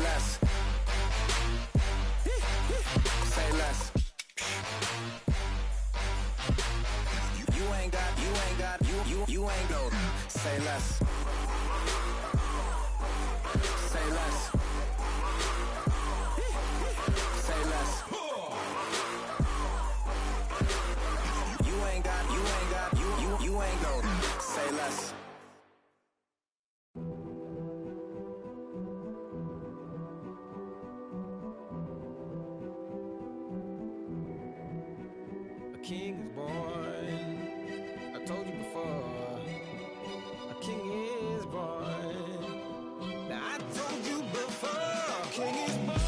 less. Say less. You ain't got, you ain't go. Say less. Say less. Say less. You ain't got, you ain't go. Say less. A king is born. I told you before. A king is born. Now I told you before. A king is born.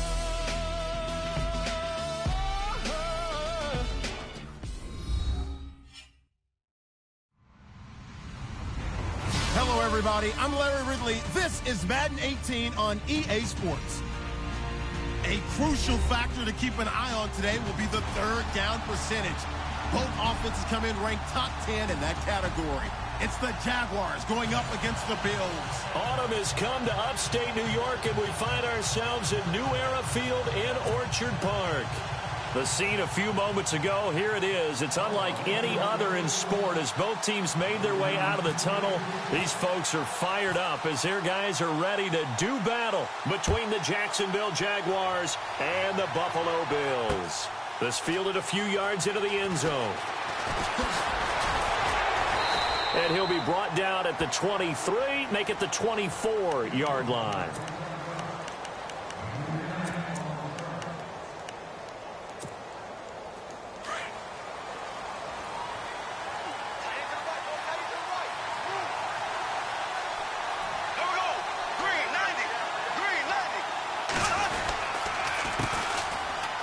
Hello, everybody. I'm Larry Ridley. This is Madden 18 on EA Sports. A crucial factor to keep an eye on today will be the third down percentage. Both offenses come in ranked top 10 in that category. It's the Jaguars going up against the Bills. Autumn has come to upstate New York, and we find ourselves at New Era Field in Orchard Park. The scene a few moments ago, here it is. It's unlike any other in sport as both teams made their way out of the tunnel. These folks are fired up as their guys are ready to do battle between the Jacksonville Jaguars and the Buffalo Bills. This fielded a few yards into the end zone. And he'll be brought down at the 23, make it the 24-yard line.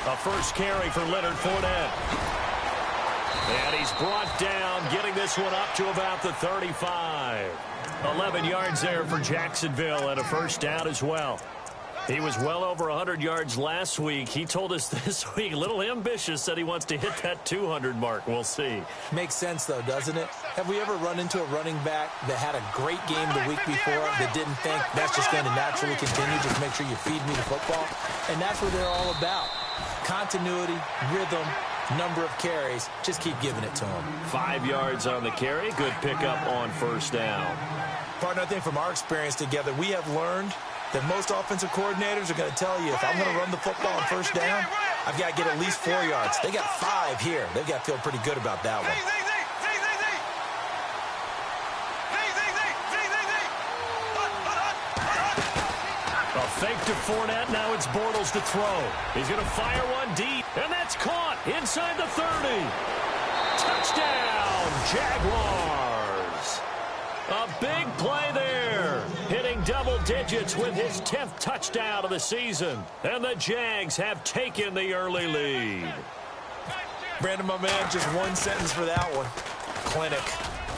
A first carry for Leonard Fournette. And he's brought down, getting this one up to about the 35. 11 yards there for Jacksonville and a first down as well. He was well over 100 yards last week. He told us this week, a little ambitious, said he wants to hit that 200 mark. We'll see. Makes sense, though, doesn't it? Have we ever run into a running back that had a great game the week before that didn't think that's just going to naturally continue? Just make sure you feed me the football. And that's what they're all about. Continuity, rhythm, number of carries. Just keep giving it to them. 5 yards on the carry. Good pickup on first down. Partner, I think from our experience together, we have learned that most offensive coordinators are going to tell you, if I'm going to run the football on first down, I've got to get at least 4 yards. They got 5 here. They've got to feel pretty good about that one. A fake to Fournette. Now it's Bortles to throw. He's going to fire one deep, and that's caught inside the 30. Touchdown, Jaguars. A big play there. Hitting double digits with his 10th touchdown of the season. And the Jags have taken the early lead. Brandon, my man, just one sentence for that one. Clinic.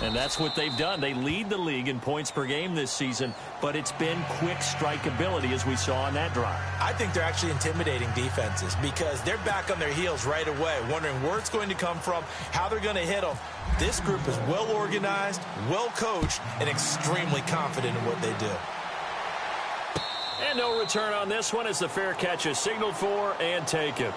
And that's what they've done. They lead the league in points per game this season, but it's been quick strikeability as we saw on that drive. I think they're actually intimidating defenses because they're back on their heels right away, wondering where it's going to come from, how they're going to hit them. This group is well organized, well coached, and extremely confident in what they do. And no return on this one as the fair catch is signaled for and taken.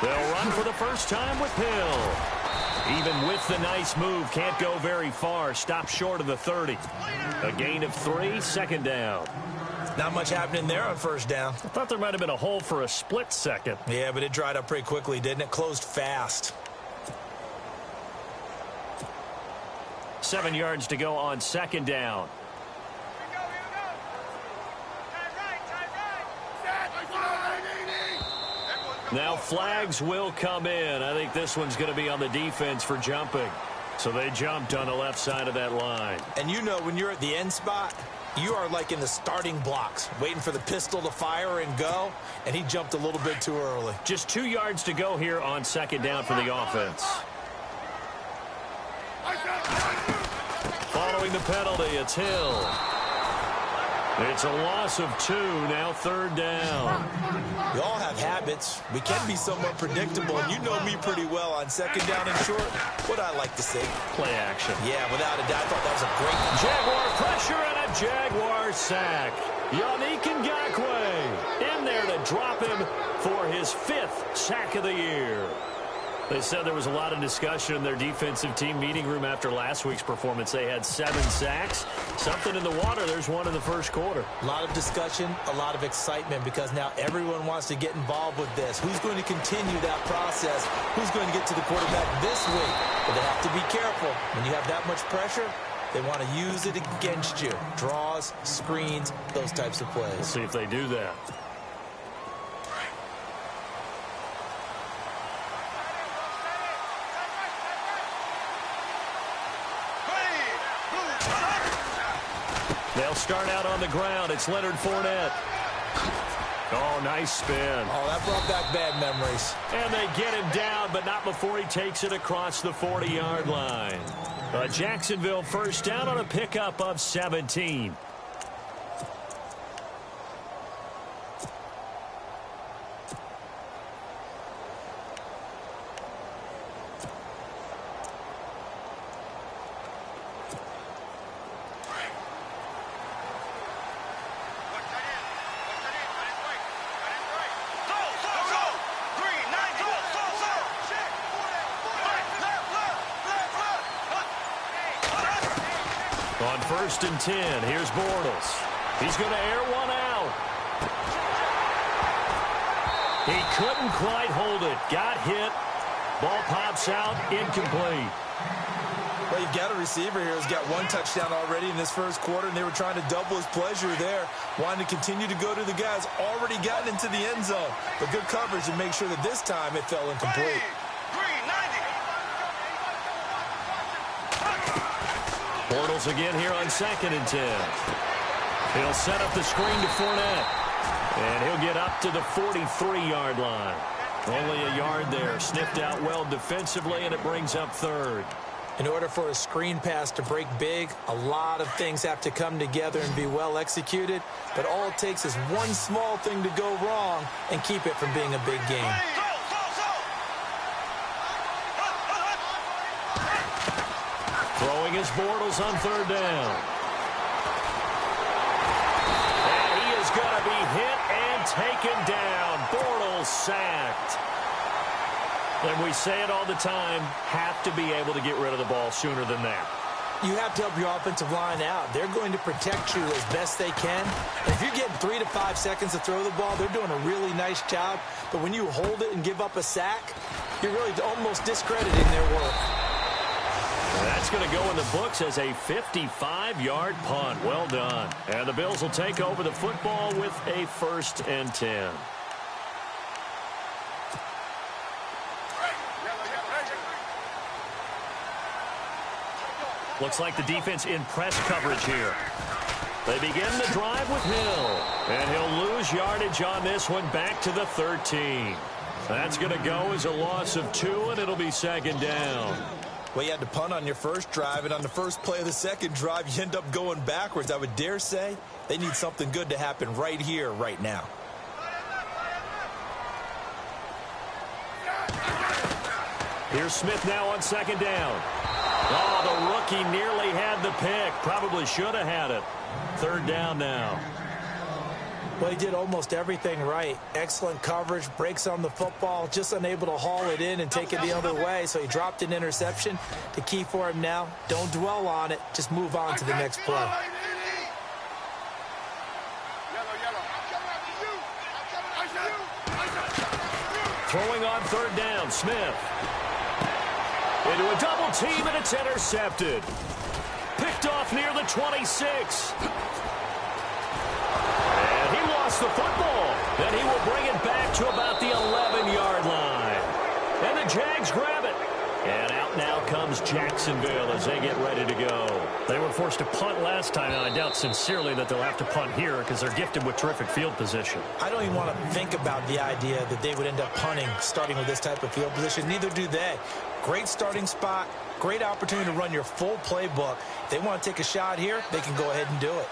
They'll run for the first time with Hill. Even with the nice move, can't go very far. Stop short of the 30. A gain of 3, second down. Not much happening there on first down. I thought there might have been a hole for a split second. Yeah, but it dried up pretty quickly, didn't it? Closed fast. 7 yards to go on second down. Now flags will come in. I think this one's going to be on the defense for jumping. So they jumped on the left side of that line. And you know when you're at the end spot, you are like in the starting blocks, waiting for the pistol to fire and go, and he jumped a little bit too early. Just 2 yards to go here on second down for the offense. Following the penalty, it's Hill. It's a loss of 2, now 3rd down. We all have habits. We can be somewhat predictable, and you know me pretty well on 2nd down and short. What I like to say. Play action. Yeah, without a doubt, I thought that was a great. Jaguar pressure and a Jaguar sack. Yannick Ngakoue in there to drop him for his 5th sack of the year. They said there was a lot of discussion in their defensive team meeting room after last week's performance. They had 7 sacks. Something in the water. There's one in the first quarter. A lot of discussion, a lot of excitement, because now everyone wants to get involved with this. Who's going to continue that process? Who's going to get to the quarterback this week? But they have to be careful. When you have that much pressure, they want to use it against you. Draws, screens, those types of plays. We'll see if they do that. They'll start out on the ground. It's Leonard Fournette. Oh, nice spin. Oh, that brought back bad memories. And they get him down, but not before he takes it across the 40-yard line. A Jacksonville first down on a pickup of 17. On 1st and 10, here's Bortles. He's going to air one out. He couldn't quite hold it. Got hit. Ball pops out. Incomplete. Well, you've got a receiver here who's got 1 touchdown already in this first quarter, and they were trying to double his pleasure there. Wanting to continue to go to the guys already gotten into the end zone. But good coverage to make sure that this time it fell incomplete. Bortles again here on 2nd and 10. He'll set up the screen to Fournette. And he'll get up to the 43-yard line. Only a yard there. Sniffed out well defensively, and it brings up 3rd. In order for a screen pass to break big, a lot of things have to come together and be well executed. But all it takes is one small thing to go wrong and keep it from being a big game. Throwing his Bortles on 3rd down. And he is going to be hit and taken down. Bortles sacked. And we say it all the time, have to be able to get rid of the ball sooner than that. You have to help your offensive line out. They're going to protect you as best they can. And if you're getting 3 to 5 seconds to throw the ball, they're doing a really nice job. But when you hold it and give up a sack, you're really almost discrediting their work. That's going to go in the books as a 55-yard punt. Well done. And the Bills will take over the football with a 1st and 10. Looks like the defense in press coverage here. They begin the drive with Hill. And he'll lose yardage on this one back to the 13. That's going to go as a loss of 2, and it'll be 2nd down. Well, you had to punt on your first drive, and on the first play of the second drive, you end up going backwards. I would dare say they need something good to happen right here, right now. Here's Smith now on 2nd down. Oh, the rookie nearly had the pick. Probably should have had it. 3rd down now. Well, he did almost everything right. Excellent coverage, breaks on the football, just unable to haul it in and take it the other way. So he dropped an interception. The key for him now, don't dwell on it. Just move on to the next play. Throwing on 3rd down, Smith. Into a double team, and it's intercepted. Picked off near the 26. And he lost the football. Then he will bring it back to about the 11-yard line. And the Jags grab it. And out now comes Jacksonville as they get ready to go. They were forced to punt last time, and I doubt sincerely that they'll have to punt here because they're gifted with terrific field position. I don't even want to think about the idea that they would end up punting starting with this type of field position. Neither do they. Great starting spot, Great opportunity to run your full playbook. If they want to take a shot here, they can go ahead and do it.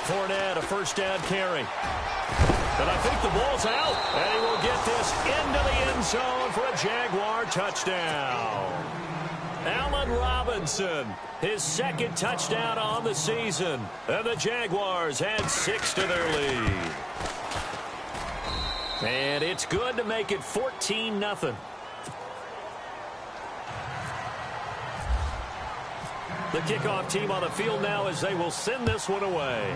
Fournette, a first down carry. And I think the ball's out. And he will get this into the end zone for a Jaguar touchdown. Allen Robinson, his second touchdown on the season. And the Jaguars add 6 to their lead. And it's good to make it 14-0. The kickoff team on the field now as they will send this one away.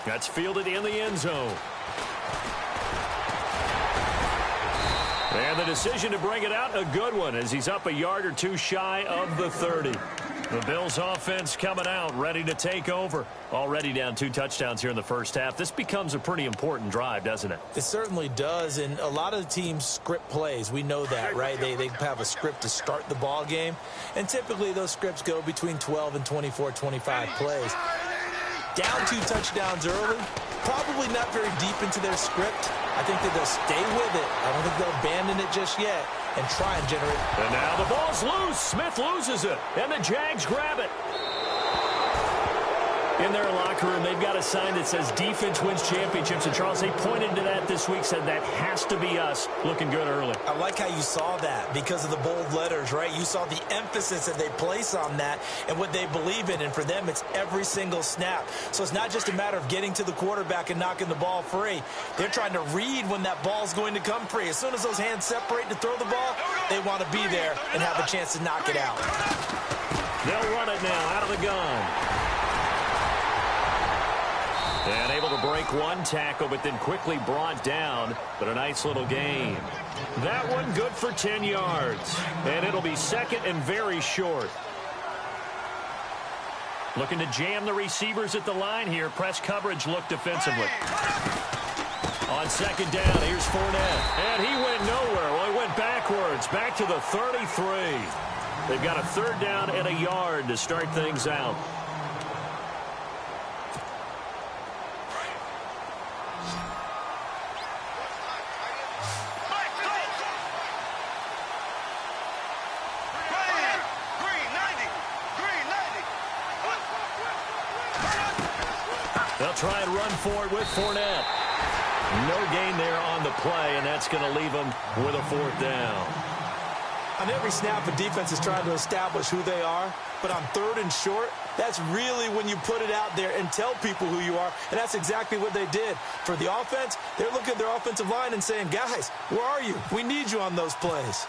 That's fielded in the end zone. And the decision to bring it out, a good one, as he's up a yard or two shy of the 30. The Bills offense coming out, ready to take over. Already down 2 touchdowns here in the first half. This becomes a pretty important drive, doesn't it? It certainly does, and a lot of the teams script plays. We know that, right? They have a script to start the ball game, and typically those scripts go between 12 and 24, 25 plays. Down 2 touchdowns early, probably not very deep into their script. I think that they'll stay with it. I don't think they'll abandon it just yet and try and generate. And now the ball's loose. Smith loses it, and the Jags grab it. In their locker room, they've got a sign that says defense wins championships. And Charles, they pointed to that this week, said that has to be us. Looking good early. I like how you saw that because of the bold letters, right? You saw the emphasis that they place on that and what they believe in. And for them, it's every single snap. So it's not just a matter of getting to the quarterback and knocking the ball free. They're trying to read when that ball's going to come free. As soon as those hands separate to throw the ball, they want to be there and have a chance to knock it out. They'll run it now out of the gun. And able to break one tackle, but then quickly brought down. But a nice little gain. That one good for 10 yards. And it'll be second and very short. Looking to jam the receivers at the line here. Press coverage look defensively. On second down, here's Fournette. And he went nowhere. Well, he went backwards. Back to the 33. They've got a third down and a yard to start things out. They'll try and run for it with Fournette. No gain there on the play, and that's going to leave them with a fourth down. On every snap, the defense is trying to establish who they are, but on third and short, that's really when you put it out there and tell people who you are, and that's exactly what they did. For the offense, they're looking at their offensive line and saying, guys, where are you? We need you on those plays.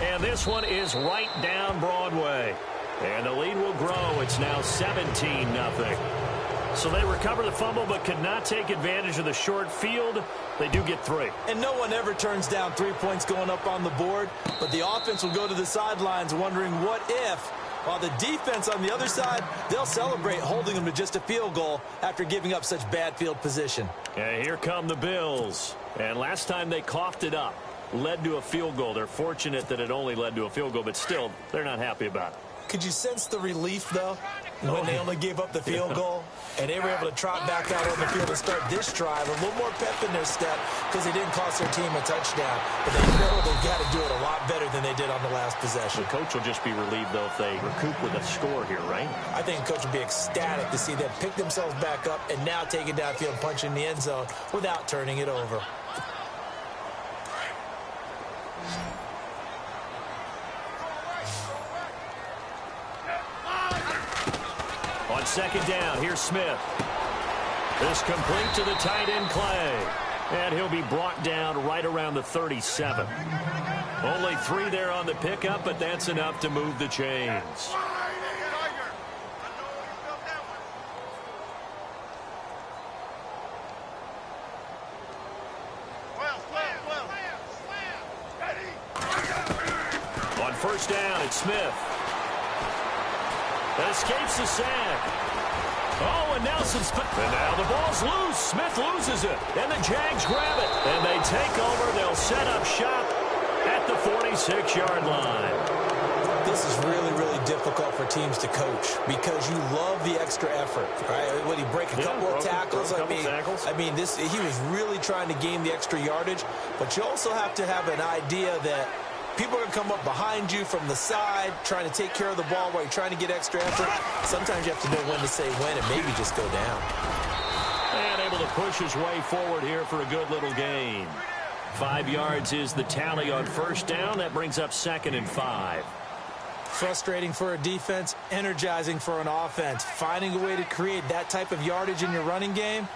And this one is right down Broadway. And the lead will grow. It's now 17-0. So they recover the fumble but could not take advantage of the short field. They do get 3. And no one ever turns down 3 points going up on the board. But the offense will go to the sidelines wondering what if. While the defense on the other side, they'll celebrate holding them to just a field goal after giving up such bad field position. And here come the Bills. And last time they coughed it up, led to a field goal. They're fortunate that it only led to a field goal, but still, they're not happy about it. Could you sense the relief, though, when they only gave up the field goal and they were able to trot back out on the field and start this drive? A little more pep in their step because they didn't cost their team a touchdown. But they know they've got to do it a lot better than they did on the last possession. The coach will just be relieved, though, if they recoup with a score here, right? I think the coach will be ecstatic to see them pick themselves back up and now take it downfield and punch in the end zone without turning it over. On second down, here's Smith. This complete to the tight end Clay. And he'll be brought down right around the 37. Only 3 there on the pickup, but that's enough to move the chains. On first down, it's Smith. That escapes the sack. Oh, and Nelson Smith. And now the ball's loose. Smith loses it. And the Jags grab it. And they take over. They'll set up shop at the 46-yard line. The this is really, really difficult for teams to coach because you love the extra effort, right? When he break a couple of tackles, I mean, he was really trying to gain the extra yardage, but you also have to have an idea that people are going to come up behind you from the side, trying to take care of the ball while you're trying to get extra effort. Sometimes you have to know when to say when and maybe just go down. And able to push his way forward here for a good little gain. 5 yards is the tally on first down. That brings up 2nd and 5. Frustrating for a defense, energizing for an offense. Finding a way to create that type of yardage in your running game,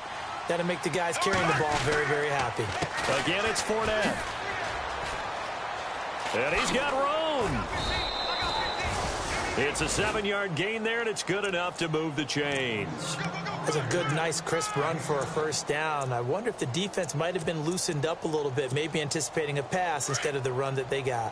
that'll make the guys carrying the ball very, very happy. Again, it's Fournette. And he's got room. It's a 7-yard gain there, and it's good enough to move the chains. That's a good, nice, crisp run for a first down. I wonder if the defense might have been loosened up a little bit, maybe anticipating a pass instead of the run that they got.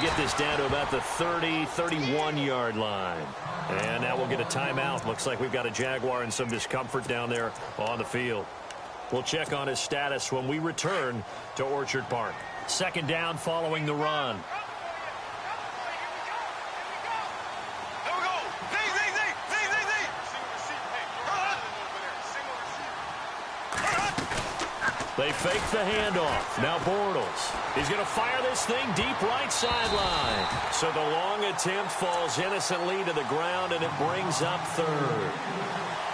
Get this down to about the 30, 31-yard line. And now we'll get a timeout. Looks like we've got a Jaguar in some discomfort down there on the field. We'll check on his status when we return to Orchard Park. 2nd down following the run. They fake the handoff. Now Bortles. He's going to fire this thing deep right sideline. So the long attempt falls innocently to the ground, and it brings up 3rd.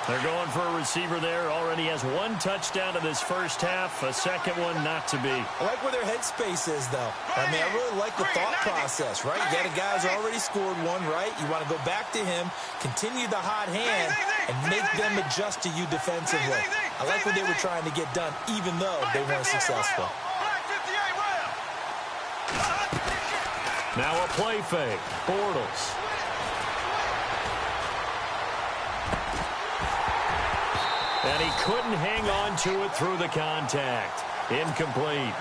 They're going for a receiver there. Already has 1 touchdown in this first half. A second one not to be. I like where their headspace is, though. I mean, I really like the thought process, right? You got a guy who's already scored 1, right? You want to go back to him, continue the hot hand, and make them adjust to you defensively. I like what they were trying to get done, even though they weren't successful. Now a play fake. Bortles. And he couldn't hang on to it through the contact. Incomplete.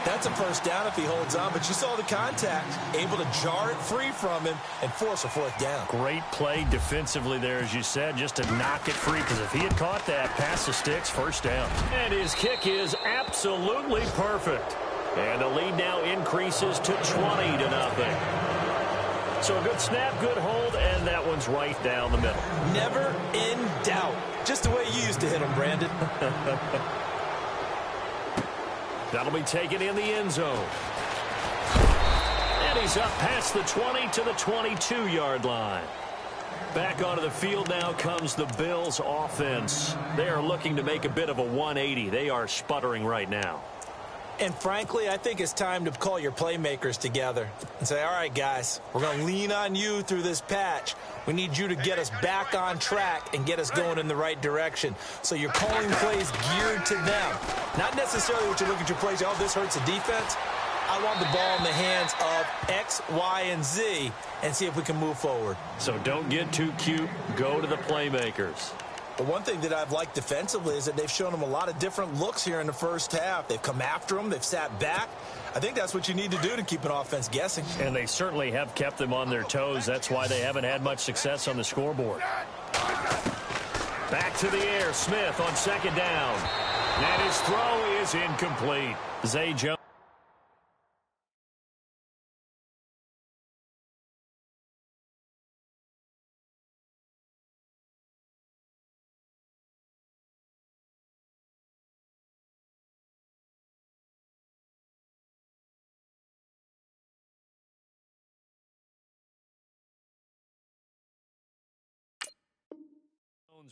That's a first down if he holds on, but you saw the contact, able to jar it free from him and force a 4th down. Great play defensively there, as you said, just to knock it free, because if he had caught that, pass the sticks, first down. And his kick is absolutely perfect. And the lead now increases to 20-0. So a good snap, good hold, and that one's right down the middle. Never in doubt. Just the way you used to hit them, Brandon. That'll be taken in the end zone. And he's up past the 20 to the 22-yard line. Back onto the field now comes the Bills offense. They are looking to make a bit of a 180. They are sputtering right now. And frankly, I think it's time to call your playmakers together and say, all right, guys, we're going to lean on you through this patch. We need you to get us back on track and get us going in the right direction. So you're calling plays geared to them. Not necessarily what you look at your plays, oh, this hurts the defense. I want the ball in the hands of X, Y, and Z and see if we can move forward. So don't get too cute. Go to the playmakers. But one thing that I've liked defensively is that they've shown them a lot of different looks here in the first half. They've come after them. They've sat back. I think that's what you need to do to keep an offense guessing. And they certainly have kept them on their toes. That's why they haven't had much success on the scoreboard. Back to the air. Smith on 2nd down. And his throw is incomplete. Zay Jones.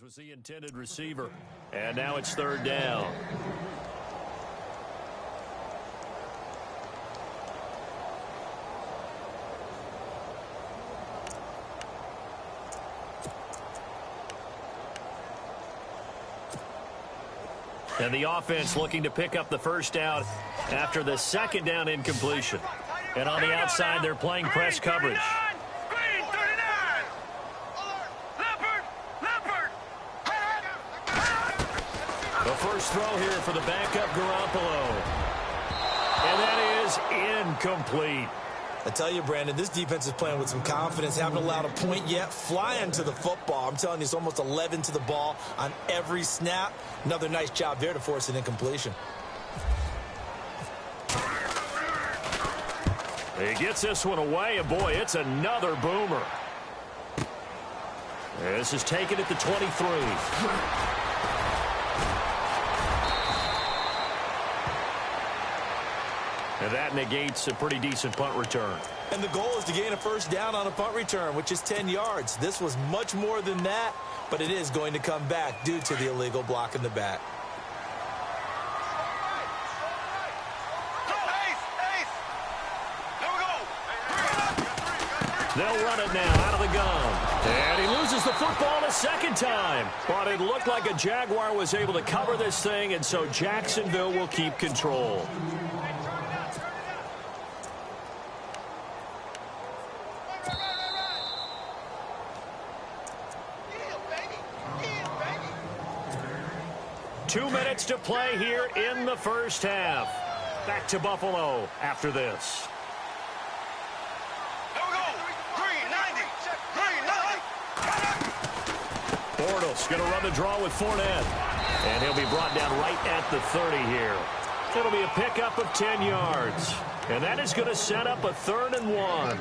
Was the intended receiver. And now it's 3rd down. And the offense looking to pick up the first down after the 2nd down incompletion. And on the outside, they're playing press coverage. The first throw here for the backup Garoppolo. And that is incomplete. I tell you, Brandon, this defense is playing with some confidence. Haven't allowed a point yet. Flying to the football. I'm telling you, it's almost 11 to the ball on every snap. Another nice job there to force an incompletion. He gets this one away, and boy, it's another boomer. This is taken at the 23. And that negates a pretty decent punt return. And the goal is to gain a first down on a punt return, which is 10 yards. This was much more than that, but it is going to come back due to the illegal block in the back. They'll run it now out of the gun. And he loses the football a second time. But it looked like a Jaguar was able to cover this thing, and so Jacksonville will keep control. Two minutes to play here in the first half. Back to Buffalo after this. Bortles going to run the draw with Fournette. And he'll be brought down right at the 30 here. It'll be a pickup of 10 yards. And that is going to set up a 3rd and 1.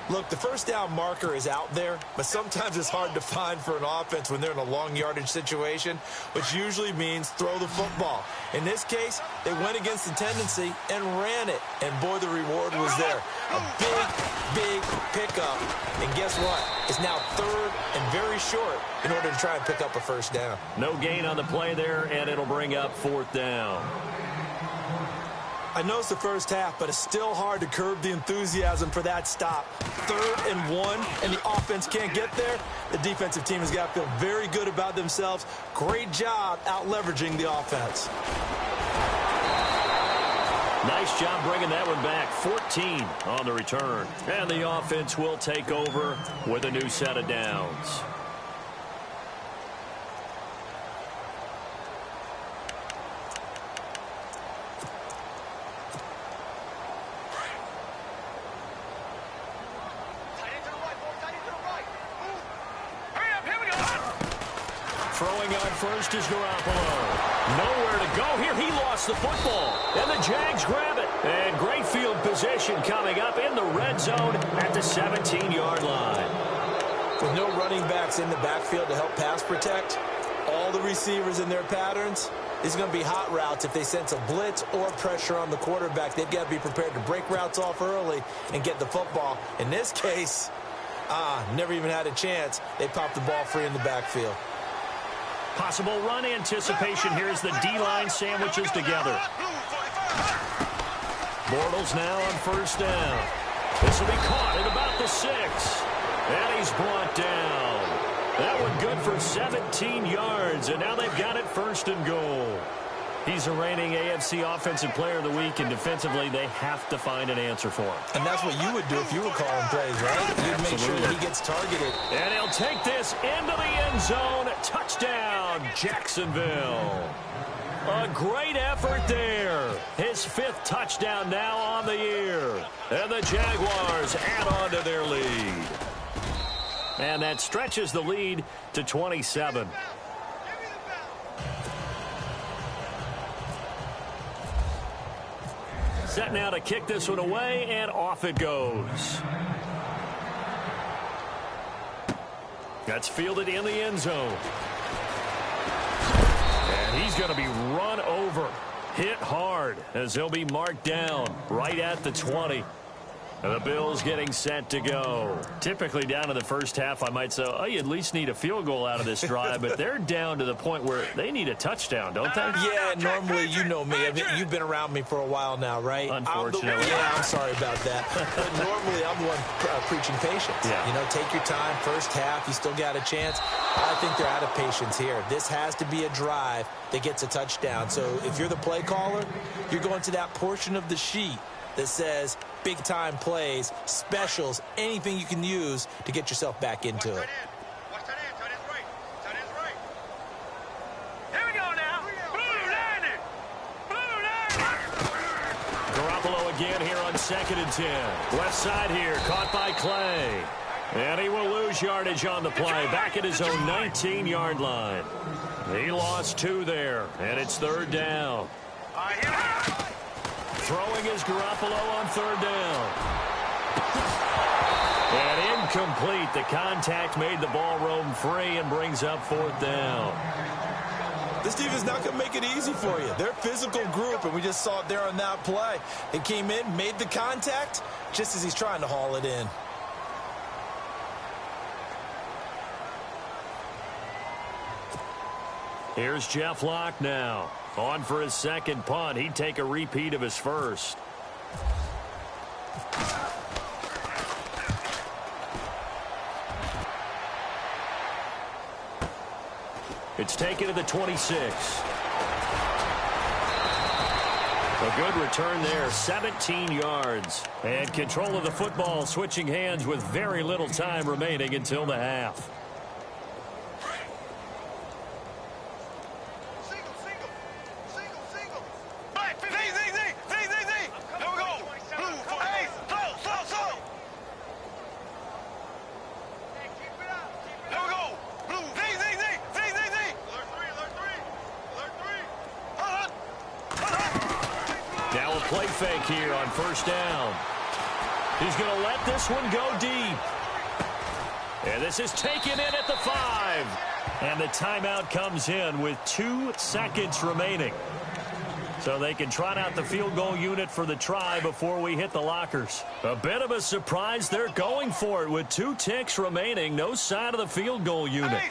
Look, the first down marker is out there, but sometimes it's hard to find for an offense when they're in a long yardage situation, which usually means throw the football. In this case, they went against the tendency and ran it. And boy, the reward was there. A big, big pickup. And guess what? It's now 3rd and very short in order to try and pick up a first down. No gain on the play there, and it'll bring up 4th down. I know it's the first half, but it's still hard to curb the enthusiasm for that stop. 3rd and 1, and the offense can't get there. The defensive team has got to feel very good about themselves. Great job out leveraging the offense. Nice job bringing that one back. 14 on the return. And the offense will take over with a new set of downs. Throwing on first is Garoppolo. Nowhere to go here. He lost the football. And the Jags grab it. And great field position coming up in the red zone at the 17-yard line. With no running backs in the backfield to help pass protect, all the receivers in their patterns, it's going to be hot routes if they sense a blitz or pressure on the quarterback. They've got to be prepared to break routes off early and get the football. In this case, never even had a chance. They popped the ball free in the backfield. Possible run anticipation here as the D-line sandwiches together. Bortles now on first down. This will be caught at about the 6. And he's brought down. That one good for 17 yards, and now they've got it 1st and goal. He's a reigning AFC Offensive Player of the Week, and defensively they have to find an answer for him. And that's what you would do if you were calling plays, right? You'd make sure that he gets targeted. And he'll take this into the end zone. Touchdown, Jacksonville. A great effort there. His 5th touchdown now on the year. And the Jaguars add on to their lead. And that stretches the lead to 27. Set now to kick this one away, and off it goes. That's fielded in the end zone. And he's going to be run over, hit hard, as he'll be marked down right at the 20. And the Bills getting set to go. Typically down in the first half, I might say, oh, you at least need a field goal out of this drive, but they're down to the point where they need a touchdown, don't they? Yeah, normally, you know me. I mean, you've been around me for a while now, right? Unfortunately. I'm sorry about that. But normally, I'm the one preaching patience. Yeah. You know, take your time. First half, you still got a chance. I think they're out of patience here. This has to be a drive that gets a touchdown. So if you're the play caller, you're going to that portion of the sheet that says big-time plays, specials, anything you can use to get yourself back into it. Garoppolo again here on 2nd and 10. Left side here, caught by Clay. And he will lose yardage on the play, back at his own 19-yard line. He lost 2 there, and it's 3rd down. Throwing is Garoppolo on 3rd down. And incomplete. The contact made the ball roam free and brings up 4th down. This defense is not going to make it easy for you. They're a physical group, and we just saw it there on that play. It came in, made the contact, just as he's trying to haul it in. Here's Jeff Locke now. On for his 2nd punt. He'd take a repeat of his first. It's taken to the 26. A good return there, 17 yards. And control of the football, switching hands with very little time remaining until the half. Play fake here on 1st down. He's going to let this one go deep. And this is taken in at the 5. And the timeout comes in with 2 seconds remaining. So they can trot out the field goal unit for the try before we hit the lockers. A bit of a surprise. They're going for it with 2 ticks remaining. No sign of the field goal unit.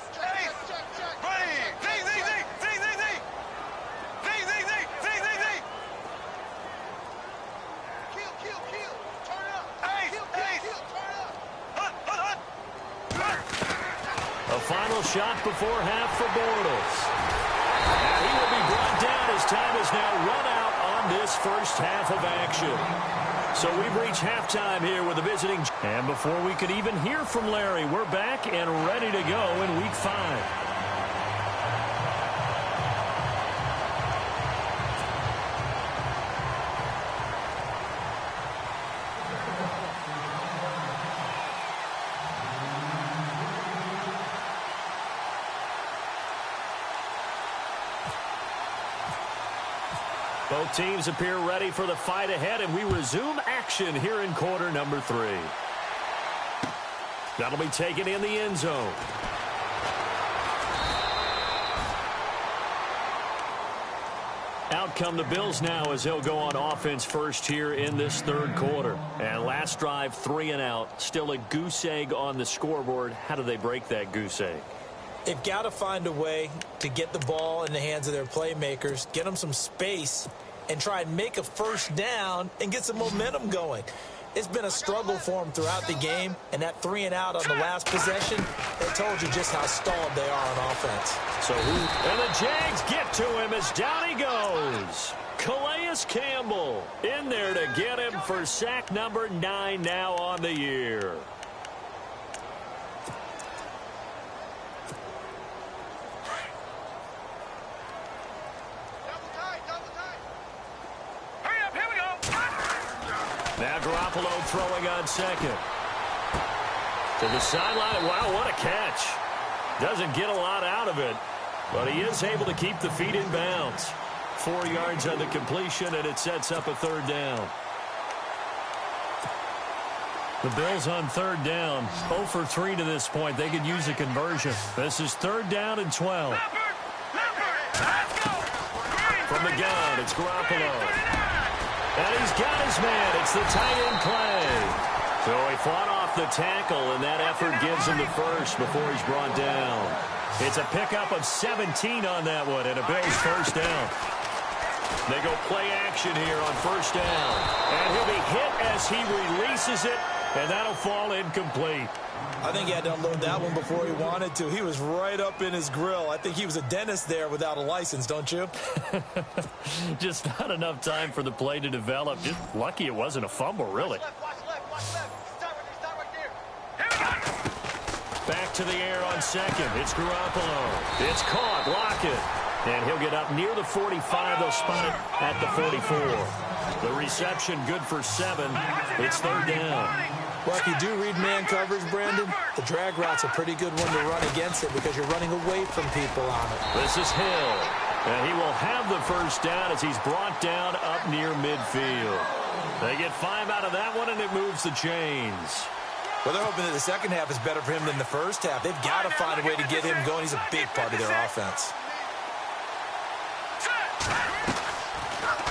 Final shot before half for Bortles. And he will be brought down as time is now run out on this first half of action. So we've reached halftime here with the visiting. And before we could even hear from Larry, we're back and ready to go in Week 5. Both teams appear ready for the fight ahead, and we resume action here in quarter number 3. That'll be taken in the end zone. Out come the Bills now as they'll go on offense first here in this 3rd quarter. And last drive, 3 and out. Still a goose egg on the scoreboard. How do they break that goose egg? They've got to find a way to get the ball in the hands of their playmakers, get them some space, and try and make a 1st down and get some momentum going. It's been a struggle for them throughout the game, and that 3 and out on the last possession, it told you just how stalled they are on offense. And the Jags get to him as down he goes. Calais Campbell in there to get him for sack number 9 now on the year. Now Garoppolo throwing on 2nd. To the sideline. Wow, what a catch. Doesn't get a lot out of it, but he is able to keep the feet in bounds. 4 yards on the completion, and it sets up a 3rd down. The Bills on 3rd down. 0 for 3 to this point. They could use a conversion. This is 3rd down and 12. From the gun, it's Garoppolo. And he's got his man. It's the tight end play. So he fought off the tackle, and that effort gives him the first before he's brought down. It's a pickup of 17 on that one, and a Bills 1st down. They go play action here on 1st down. And he'll be hit as he releases it, and that'll fall incomplete. I think he had to unload that one before he wanted to. He was right up in his grill. I think he was a dentist there without a license, don't you? Just not enough time for the play to develop. Just lucky it wasn't a fumble, really. Back to the air on 2nd. It's Garoppolo. It's caught. Lockett. And he'll get up near the 45. They'll spot it at the 44. The reception good for 7. It's third down. Well, if you do read man coverage, Brandon, the drag route's a pretty good one to run against it because you're running away from people on it. This is Hill. And he will have the first down as he's brought down up near midfield. They get 5 out of that one, and it moves the chains. Well, they're hoping that the second half is better for him than the first half. They've got to find a way to get him going. He's a big part of their offense.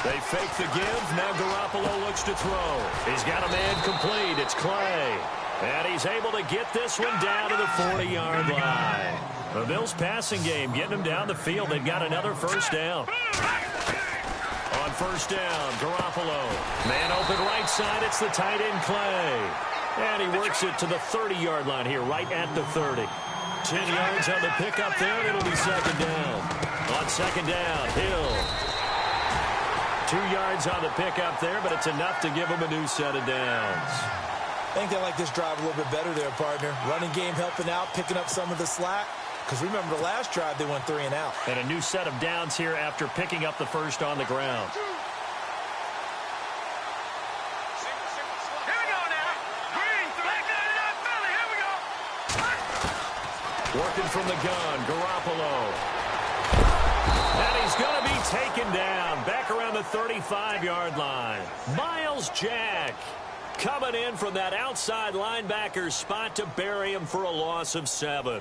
They fake the give. Now Garoppolo looks to throw. He's got a man complete. It's Clay. And he's able to get this one down to the 40-yard line. The Bills' passing game getting them down the field. They've got another first down. On first down, Garoppolo. Man open right side. It's the tight end, Clay. And he works it to the 30-yard line here, right at the 30. 10 yards on the pickup there, and it'll be second down. On second down, Hill. 2 yards on the pickup there, but it's enough to give him a new set of downs. I think they like this drive a little bit better there, partner. Running game helping out, picking up some of the slack. Because remember, the last drive, they went 3 and out. And a new set of downs here after picking up the first on the ground. Working from the gun, Garoppolo. And he's going to be taken down back around the 35-yard line. Miles Jack coming in from that outside linebacker spot to bury him for a loss of 7.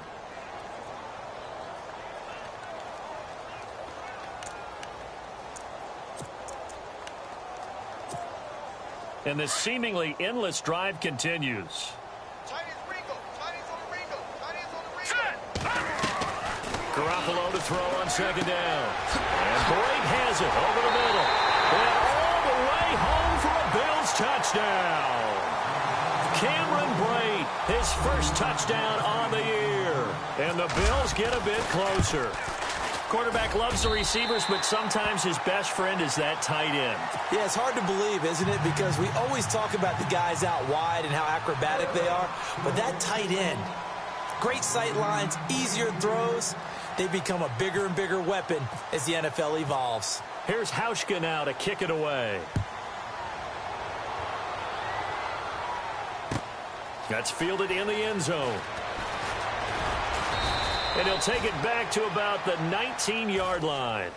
And this seemingly endless drive continues. Garoppolo to throw on second down. And Blake has it over the middle. And all the way home for a Bills touchdown. Cameron Brate, his first touchdown on the year. And the Bills get a bit closer. Quarterback loves the receivers, but sometimes his best friend is that tight end. Yeah, it's hard to believe, isn't it? Because we always talk about the guys out wide and how acrobatic they are. But that tight end, great sight lines, easier throws. They become a bigger and bigger weapon as the NFL evolves. Here's Hauschka now to kick it away. That's fielded in the end zone. And he'll take it back to about the 19-yard line.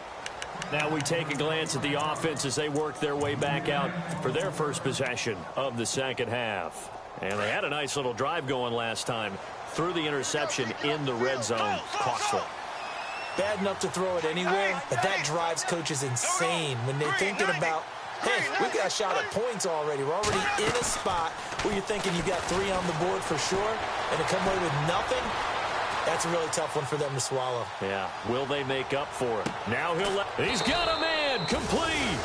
Now we take a glance at the offense as they work their way back out for their first possession of the second half. And they had a nice little drive going last time through the interception in the red zone. Costly. Bad enough to throw it anywhere, but that drives coaches insane when they're thinking about, hey, we got a shot at points already. We're already in a spot where you're thinking you got 3 on the board for sure, and to come away with nothing, that's a really tough one for them to swallow. Yeah, will they make up for it? Now he's got a man complete.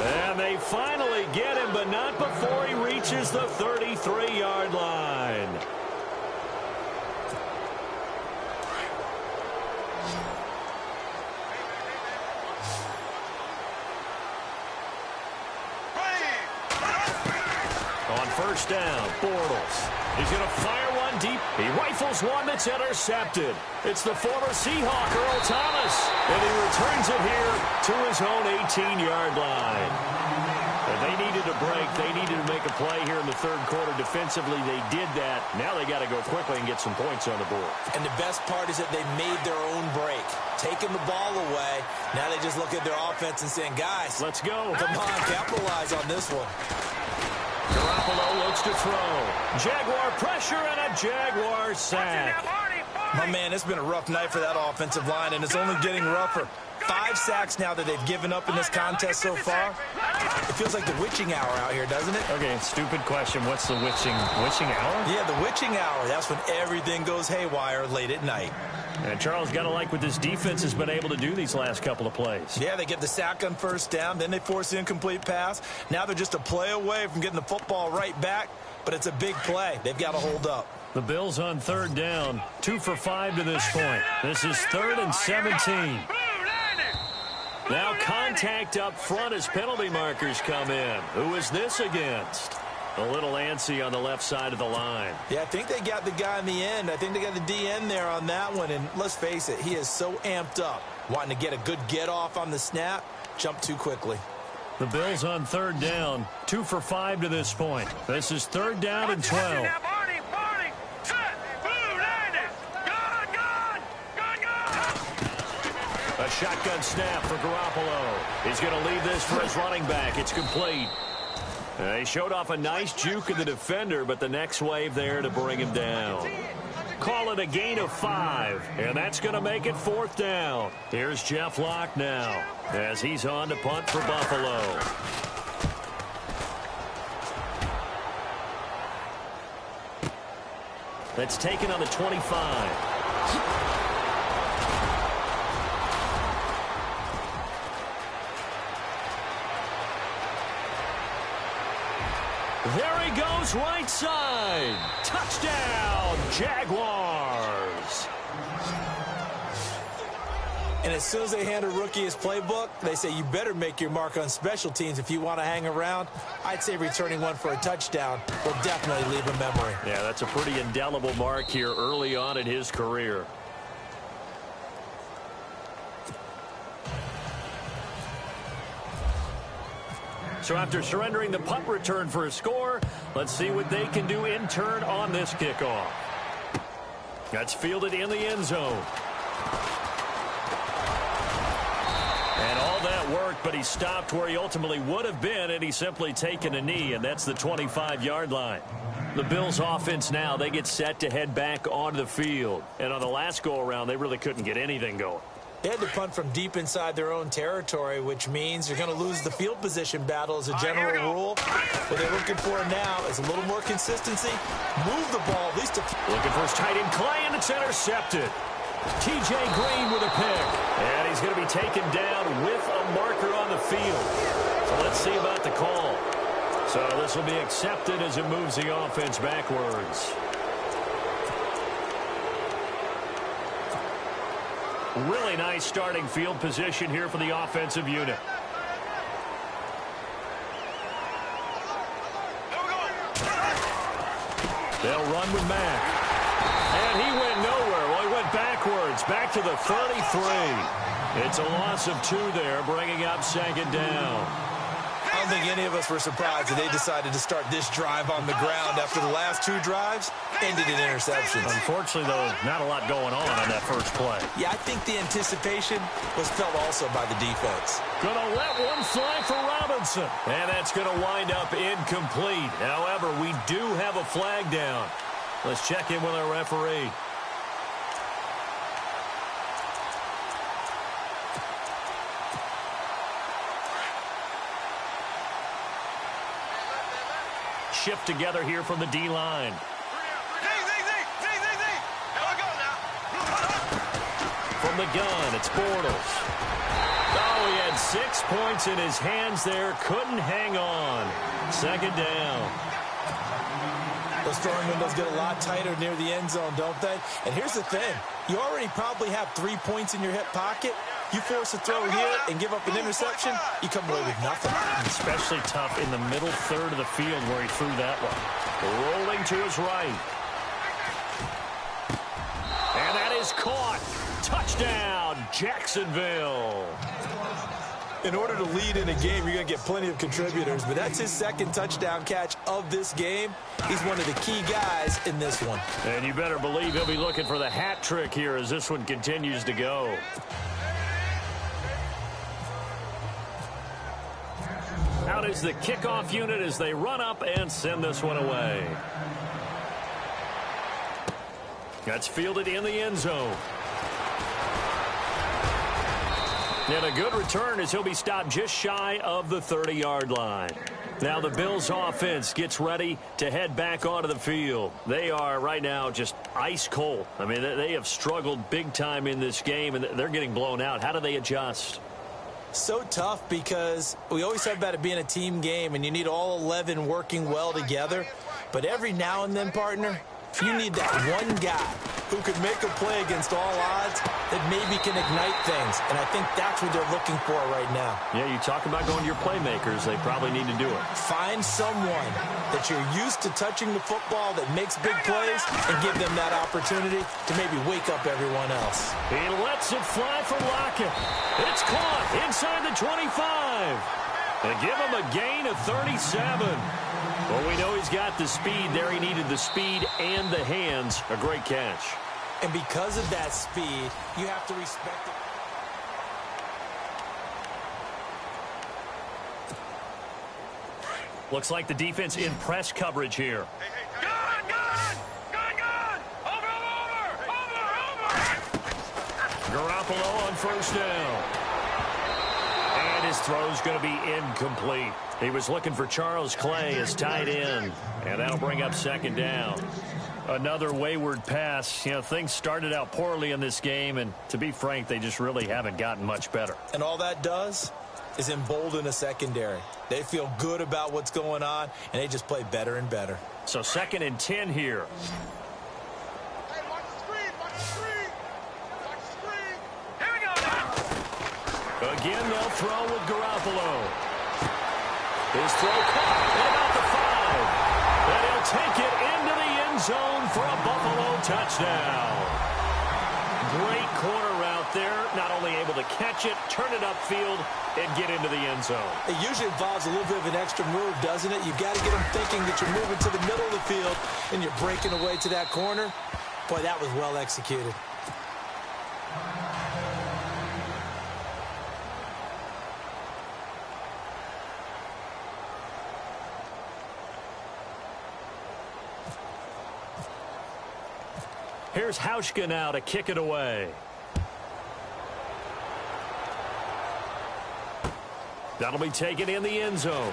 And they finally get him, but not before he reaches the 33-yard line. On first down, Bortles. He's going to fire one deep. He rifles one that's intercepted. It's the former Seahawk, Earl Thomas. And he returns it here to his own 18-yard line. And they needed a break. They needed to make a play here in the third quarter. Defensively, they did that. Now they got to go quickly and get some points on the board. And the best part is that they made their own break. Taking the ball away. Now they just look at their offense and saying, guys, let's go. Come on, capitalize on this one. Garoppolo looks to throw. Jaguar pressure and a Jaguar sack. My man, it's been a rough night for that offensive line, and it's only getting rougher. 5 sacks now that they've given up in this contest so far. It feels like the witching hour out here, doesn't it? Okay, stupid question. What's the witching hour? Yeah, the witching hour. That's when everything goes haywire late at night. And Charles, got to like what this defense has been able to do these last couple of plays. Yeah, they get the sack on first down, then they force the incomplete pass. Now they're just a play away from getting the football right back, but it's a big play. They've got to hold up. The Bills on third down, 2 for 5 to this point. This is 3rd and 17. Now contact up front as penalty markers come in. Who is this against? A little antsy on the left side of the line. Yeah, I think they got the guy in the end. I think they got the DN there on that one. And let's face it, he is so amped up, wanting to get a good get off on the snap, jump too quickly. The Bills on third down, 2 for 5 to this point. This is third down and 12. A shotgun snap for Garoppolo. He's going to leave this for his running back. It's complete. He showed off a nice juke of the defender, but the next wave there to bring him down. Call it a gain of 5, and that's going to make it fourth down. Here's Jeff Locke now as he's on to punt for Buffalo. That's taken on the 25. There he goes, right side. Touchdown, Jaguars. And as soon as they hand a rookie his playbook, they say you better make your mark on special teams if you want to hang around. I'd say returning one for a touchdown will definitely leave a memory. Yeah, that's a pretty indelible mark here early on in his career. So after surrendering the punt return for a score, let's see what they can do in turn on this kickoff. That's fielded in the end zone. And all that worked, but he stopped where he ultimately would have been, and he's simply taken a knee, and that's the 25-yard line. The Bills offense now, they get set to head back onto the field. And on the last go-around, they really couldn't get anything going. They had to punt from deep inside their own territory, which means you're going to lose the field position battle as a general rule. What they're looking for now is a little more consistency. Move the ball, at least to... Looking for his tight end, Clay, and it's intercepted. T.J. Green with a pick. And he's going to be taken down with a marker on the field. So let's see about the call. So this will be accepted as it moves the offense backwards. Really nice starting field position here for the offensive unit. They'll run with Mack. And he went nowhere. Well, he went backwards, back to the 33. It's a loss of 2 there, bringing up second down. I don't think any of us were surprised that they decided to start this drive on the ground after the last 2 drives ended in interceptions. Unfortunately, though, not a lot going on that first play. Yeah, I think the anticipation was felt also by the defense. Gonna let one fly for Robinson. And that's gonna wind up incomplete. However, we do have a flag down. Let's check in with our referee. Shift together here from the D-line. From the gun, it's Bortles. Oh, he had 6 points in his hands there. Couldn't hang on. Second down. Those throwing windows get a lot tighter near the end zone, don't they? And here's the thing. You already probably have 3 points in your hip pocket. You force a throw here and give up an interception, you come away with nothing. Especially tough in the middle third of the field where he threw that one. Rolling to his right. And that is caught. Touchdown, Jacksonville. In order to lead in a game, you're going to get plenty of contributors, but that's his second touchdown catch of this game. He's one of the key guys in this one. And you better believe he'll be looking for the hat trick here as this one continues to go. Out is the kickoff unit as they run up and send this one away. That's fielded in the end zone. And a good return as he'll be stopped just shy of the 30-yard line. Now the Bills offense gets ready to head back onto the field. They are right now just ice cold. I mean, they have struggled big time in this game, and they're getting blown out. How do they adjust? So tough because we always talk about it being a team game, and you need all 11 working well together. But every now and then, partner, you need that one guy who can make a play against all odds that maybe can ignite things. And I think that's what they're looking for right now. Yeah, you talk about going to your playmakers. They probably need to do it. Find someone that you're used to touching the football that makes big plays and give them that opportunity to maybe wake up everyone else. He lets it fly for Lockett. It's caught inside the 25. They give him a gain of 37. Well, we know he's got the speed there. He needed the speed and the hands. A great catch. And because of that speed, you have to respect it. Looks like the defense in press coverage here. Garoppolo on first down. And his throw's going to be incomplete. He was looking for Charles Clay as tight end. And that'll bring up second down. Another wayward pass. You know, things started out poorly in this game, and to be frank, they just really haven't gotten much better. And all that does is embolden a secondary. They feel good about what's going on, and they just play better and better. So 2nd and 10 here. Hey, watch the screen, watch the screen. Watch the screen. Here we go now. Again, they'll throw with Garoppolo. His throw caught at about the 5. And he'll take it into the end zone for a Buffalo touchdown. Great corner route there. Not only able to catch it, turn it upfield, and get into the end zone. It usually involves a little bit of an extra move, doesn't it? You've got to get them thinking that you're moving to the middle of the field and you're breaking away to that corner. Boy, that was well executed. Here's Hauschka now to kick it away. That'll be taken in the end zone.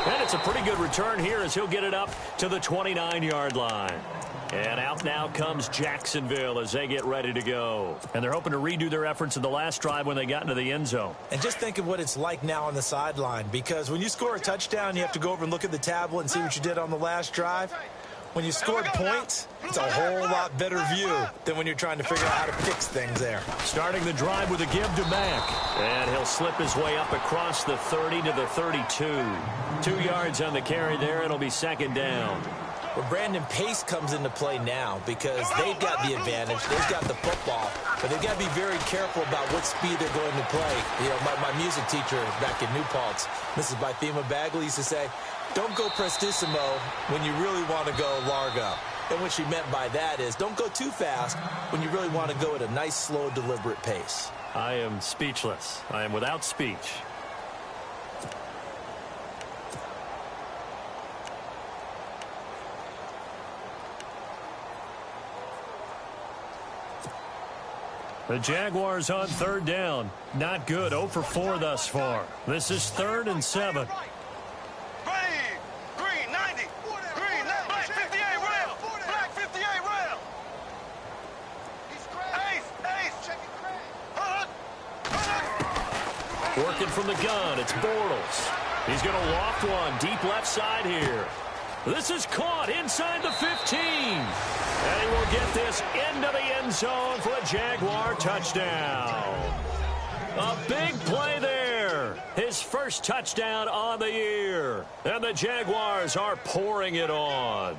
And it's a pretty good return here as he'll get it up to the 29-yard line. And out now comes Jacksonville as they get ready to go. And they're hoping to redo their efforts in the last drive when they got into the end zone. And just think of what it's like now on the sideline, because when you score a touchdown, you have to go over and look at the tablet and see what you did on the last drive. When you scored points, it's a whole lot better view than when you're trying to figure out how to fix things there. Starting the drive with a give to Mack. And he'll slip his way up across the 30 to the 32. 2 yards on the carry there. It'll be second down. Well, Brandon, pace comes into play now because they've got the advantage. They've got the football, but they've got to be very careful about what speed they're going to play. You know, my music teacher back in New Paltz, Mrs. Bythema Bagley, used to say, don't go prestissimo when you really want to go largo. And what she meant by that is don't go too fast when you really want to go at a nice, slow, deliberate pace. I am speechless. I am without speech. The Jaguars on third down. Not good. 0 for 4 thus far. This is 3rd and 7. Green 90. Green black 58 rail. Black 58 rail. Ace. Working from the gun. It's Bortles. He's going to loft one deep left side here. This is caught inside the 15. And he will get this into the end zone for a Jaguar touchdown. A big play there. His first touchdown on the year. And the Jaguars are pouring it on.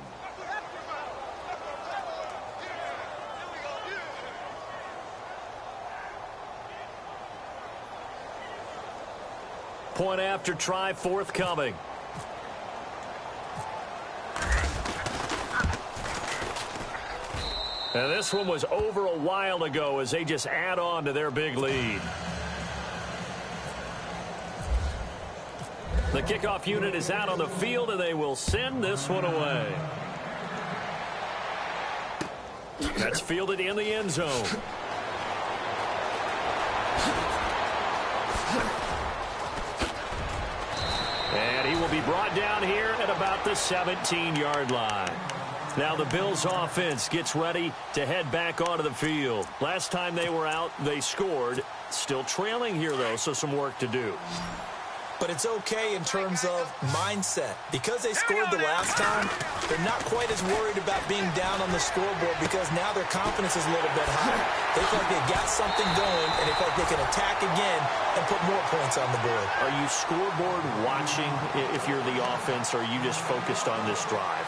Point after try forthcoming. And this one was over a while ago as they just add on to their big lead. The kickoff unit is out on the field, and they will send this one away. That's fielded in the end zone. And he will be brought down here at about the 17-yard line. Now the Bills offense gets ready to head back onto the field. Last time they were out, they scored. Still trailing here, though, so some work to do. but it's okay in terms of mindset. Because they scored the last time, they're not quite as worried about being down on the scoreboard because now their confidence is a little bit higher. They feel like they've got something going, and they feel like they can attack again and put more points on the board. Are you scoreboard watching if you're the offense, or are you just focused on this drive?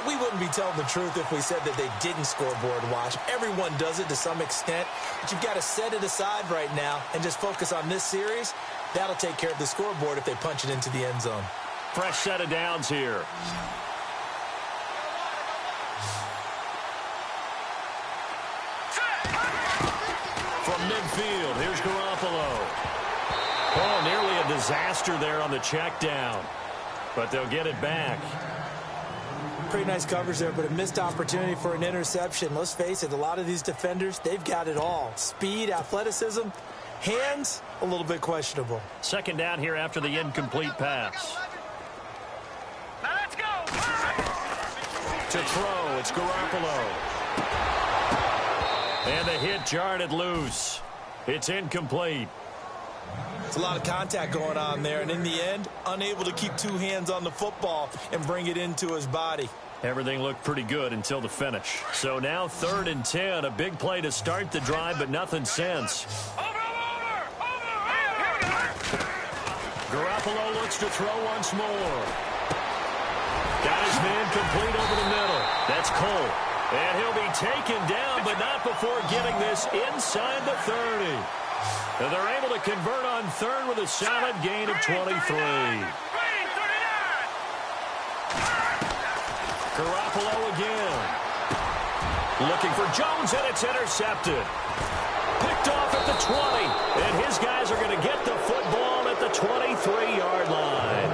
We wouldn't be telling the truth if we said that they didn't scoreboard watch. Everyone does it to some extent, but you've got to set it aside right now and just focus on this series. That'll take care of the scoreboard if they punch it into the end zone. Fresh set of downs here. From midfield, here's Garoppolo. Oh, nearly a disaster there on the check down, but they'll get it back. Pretty nice coverage there, but a missed opportunity for an interception. Let's face it, a lot of these defenders, they've got it all. Speed, athleticism, hands, a little bit questionable. Second down here after the incomplete pass. Now let's go. To throw, it's Garoppolo. And the hit jarred loose. It's incomplete. It's a lot of contact going on there, and in the end, unable to keep two hands on the football and bring it into his body. Everything looked pretty good until the finish. So now 3rd and 10, a big play to start the drive, but nothing since. Garoppolo looks to throw once more. Got his man complete over the middle. That's Cole. And he'll be taken down, but not before getting this inside the 30. And they're able to convert on 3rd with a solid gain of 23. Garoppolo again. Looking for Jones, and it's intercepted. Picked off at the 20. And his guys are going to get the football at the 23-yard line.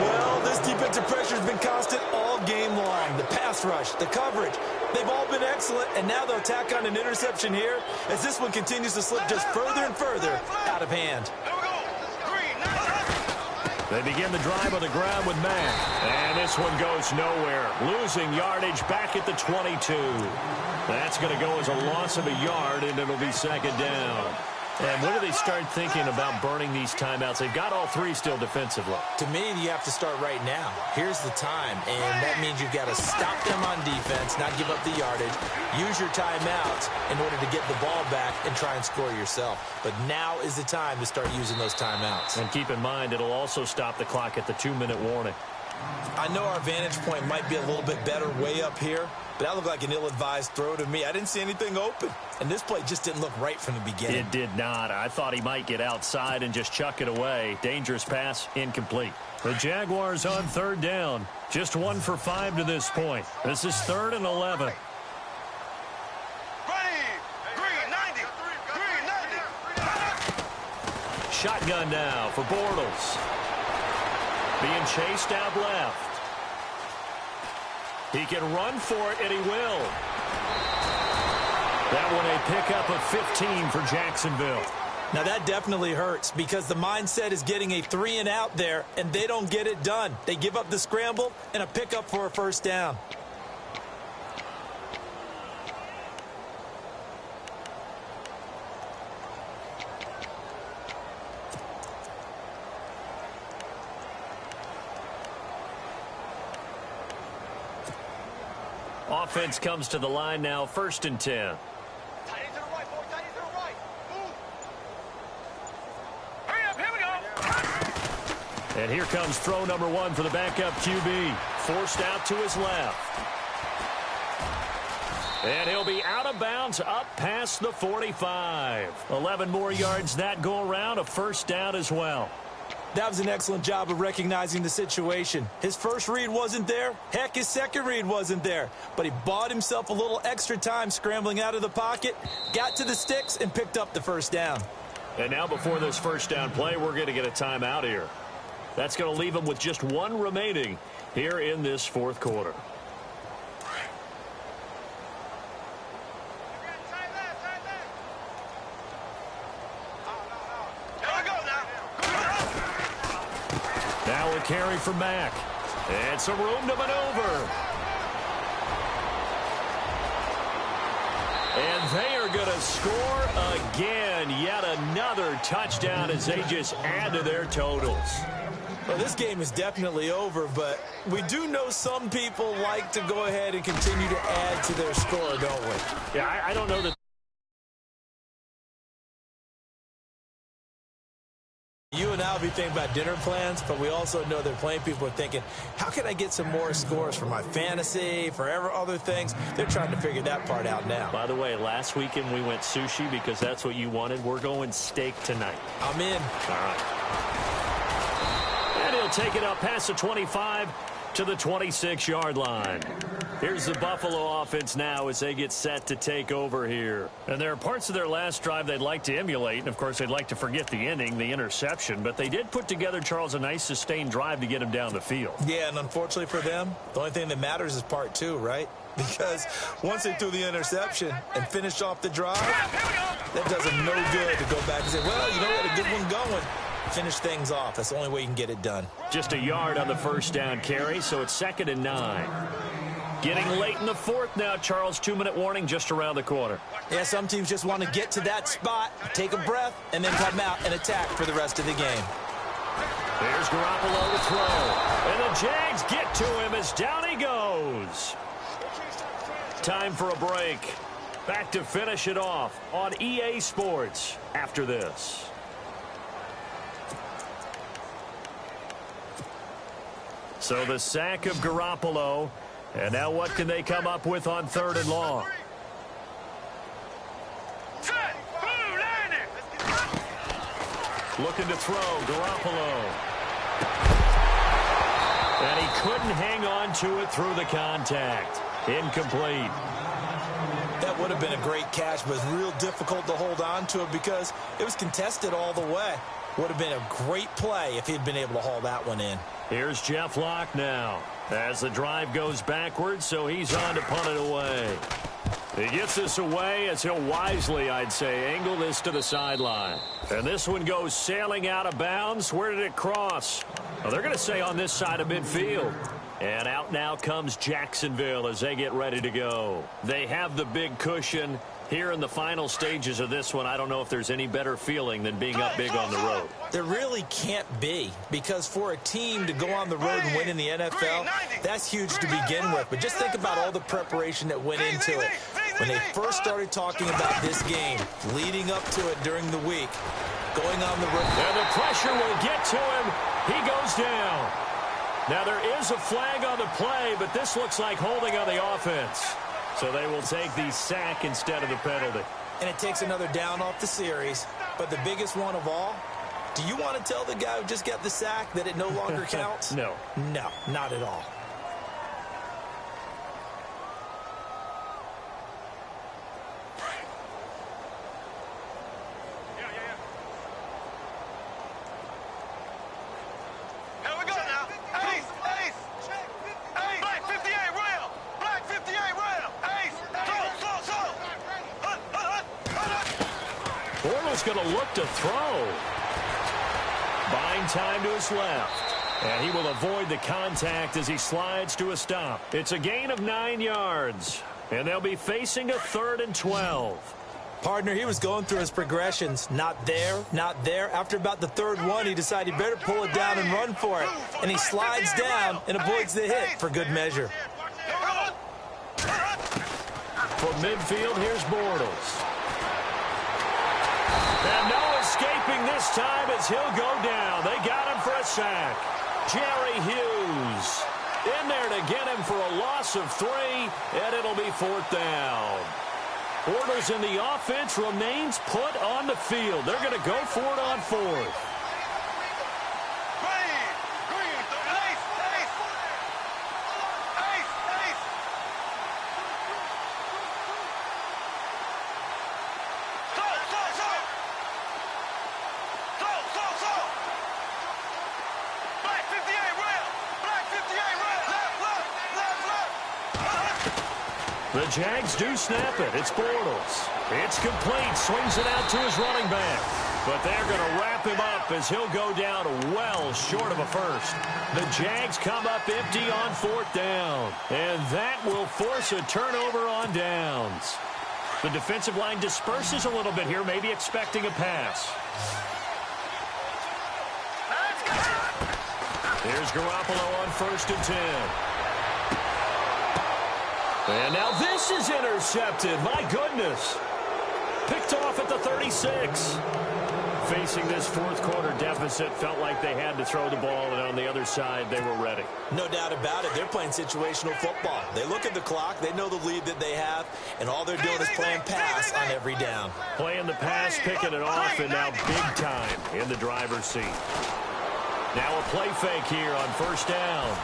Well, this defensive pressure has been constant all game long. The pass rush, the coverage, they've all been excellent, and now they'll tack on an interception here as this one continues to slip just further and further out of hand. They begin the drive on the ground with Mack. And this one goes nowhere. Losing yardage back at the 22. That's going to go as a loss of a yard, and it'll be second down. And when do they start thinking about burning these timeouts? They've got all 3 still defensively. To me, you have to start right now. Here's the time, and that means you've got to stop them on defense, not give up the yardage, use your timeouts in order to get the ball back and try and score yourself. But now is the time to start using those timeouts. And keep in mind, it'll also stop the clock at the 2-minute warning. I know our vantage point might be a little bit better way up here, but that looked like an ill-advised throw to me. I didn't see anything open, and this play just didn't look right from the beginning. It did not. I thought he might get outside and just chuck it away. Dangerous pass, incomplete. The Jaguars on 3rd down. Just 1 for 5 to this point. This is 3rd and 11. Shotgun now for Bortles. Being chased out left. He can run for it, and he will. That one a pickup of 15 for Jacksonville. Now that definitely hurts because the mindset is getting a 3-and-out there, and they don't get it done. They give up the scramble and a pickup for a first down. Offense comes to the line now, 1st and 10. And here comes throw number 1 for the backup QB. Forced out to his left. And he'll be out of bounds up past the 45. 11 more yards that go around, a first down as well. That was an excellent job of recognizing the situation. His first read wasn't there. Heck, his second read wasn't there. But he bought himself a little extra time scrambling out of the pocket, got to the sticks, and picked up the first down. And now before this first down play, we're going to get a timeout here. That's going to leave him with just 1 remaining here in this 4th quarter. Now a carry for Mack. And some room to maneuver. And they are going to score again. Yet another touchdown as they just add to their totals. Well, this game is definitely over, but we do know some people like to go ahead and continue to add to their score, don't we? Yeah, I don't know that. You and I will be thinking about dinner plans, but we also know that plenty of people are thinking, how can I get some more scores for my fantasy, for other things? They're trying to figure that part out now. By the way, last weekend we went sushi because that's what you wanted. We're going steak tonight. I'm in. All right. And he'll take it up past the 25 to the 26-yard line. Here's the Buffalo offense now as they get set to take over here. And there are parts of their last drive they'd like to emulate. And, of course, they'd like to forget the ending, the interception. But they did put together, Charles, a nice sustained drive to get him down the field. Yeah, and unfortunately for them, the only thing that matters is part two, right? Because once they threw the interception and finished off the drive, that does them no good to go back and say, well, you know, we had a good one going. Finish things off. That's the only way you can get it done. Just a yard on the first down carry, so it's 2nd and 9. Getting late in the fourth now, Charles. 2-minute warning just around the corner. Yeah, some teams just want to get to that spot, take a breath, and then come out and attack for the rest of the game. There's Garoppolo to throw. And the Jags get to him as down he goes. Time for a break. Back to finish it off on EA Sports after this. So the sack of Garoppolo. And now what can they come up with on 3rd and long? Looking to throw, Garoppolo. And he couldn't hang on to it through the contact. Incomplete. That would have been a great catch, but it's real difficult to hold on to it because it was contested all the way. Would have been a great play if he'd been able to haul that one in. Here's Jeff Locke now as the drive goes backwards, so he's on to punt it away. He gets this away as he'll wisely, I'd say, angle this to the sideline. And this one goes sailing out of bounds. Where did it cross? Well, they're going to say on this side of midfield. And out now comes Jacksonville as they get ready to go. They have the big cushion. Here in the final stages of this one, I don't know if there's any better feeling than being up big on the road. There really can't be, because for a team to go on the road and win in the NFL, that's huge to begin with. But just think about all the preparation that went into it. When they first started talking about this game, leading up to it during the week, going on the road. And the pressure will get to him. He goes down. Now there is a flag on the play, but this looks like holding on the offense. So they will take the sack instead of the penalty. And it takes another down off the series. But the biggest one of all, do you want to tell the guy who just got the sack that it no longer counts? No. No, not at all. Going to look to throw. Buying time to his left. And he will avoid the contact as he slides to a stop. It's a gain of 9 yards. And they'll be facing a 3rd and 12. Partner, he was going through his progressions. Not there, not there. After about the 3rd one, he decided he better pull it down and run for it. And he slides down and avoids the hit for good measure. From midfield, here's Bortles. And no escaping this time as he'll go down. They got him for a sack. Jerry Hughes in there to get him for a loss of 3, and it'll be 4th down. Bortles in the offense remains put on the field. They're going to go for it on 4th. The Jags do snap it. It's Bortles. It's complete. Swings it out to his running back. But they're going to wrap him up as he'll go down well short of a first. The Jags come up empty on 4th down. And that will force a turnover on downs. The defensive line disperses a little bit here, maybe expecting a pass. Here's Garoppolo on 1st and 10. And now this is intercepted. My goodness. Picked off at the 36. Facing this fourth quarter deficit, felt like they had to throw the ball, and on the other side, they were ready. No doubt about it. They're playing situational football. They look at the clock. They know the lead that they have, and all they're doing is playing pass on every down. Playing the pass, picking it off, and now big time in the driver's seat. Now a play fake here on 1st down.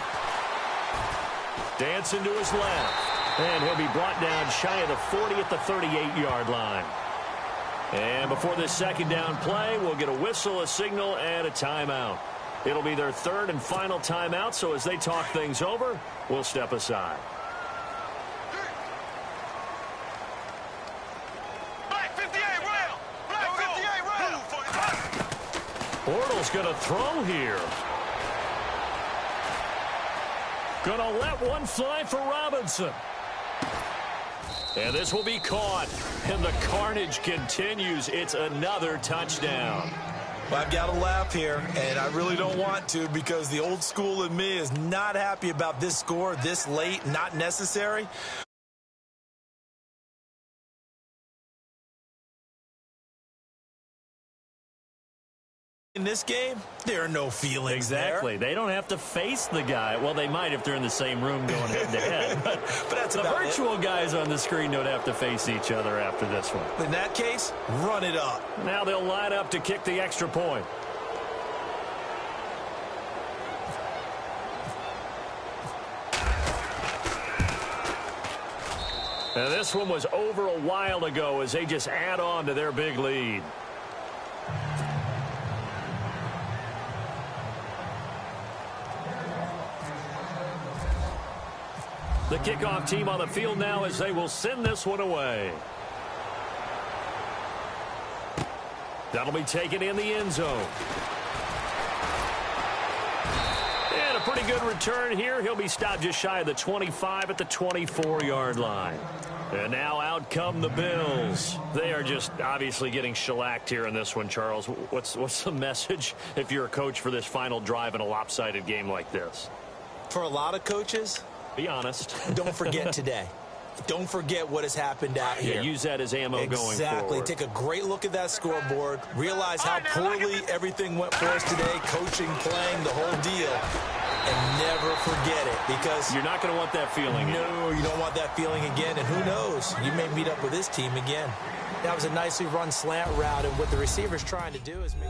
Dancing to his left. And he'll be brought down shy of the 40 at the 38-yard line. And before this 2nd down play, we'll get a whistle, a signal, and a timeout. It'll be their 3rd and final timeout, so as they talk things over, we'll step aside. Bortles going to throw here. Going to let one fly for Robinson. And this will be caught. And the carnage continues. It's another touchdown. Well, I've got to laugh here, and I really don't want to because the old school in me is not happy about this score this late, not necessary. In this game, there are no feelings exactly. there. They don't have to face the guy. Well, they might if they're in the same room going head-to-head. But that's the virtual guys on the screen don't have to face each other after this one. In that case, run it up. Now they'll line up to kick the extra point. And this one was over a while ago as they just add on to their big lead. The kickoff team on the field now as they will send this one away. That'll be taken in the end zone. And a pretty good return here. He'll be stopped just shy of the 25 at the 24-yard line. And now out come the Bills. They are just obviously getting shellacked here in this one, Charles. What's the message if you're a coach for this final drive in a lopsided game like this? For a lot of coaches, be honest. Don't forget today. Don't forget what has happened out here. Yeah, use that as ammo going forward. Exactly. Take a great look at that scoreboard. Realize how poorly everything went for us today, coaching, playing, the whole deal. And never forget it because you're not going to want that feeling. No, you don't want that feeling again. And who knows? You may meet up with this team again. That was a nicely run slant route, and what the receiver's trying to do is make...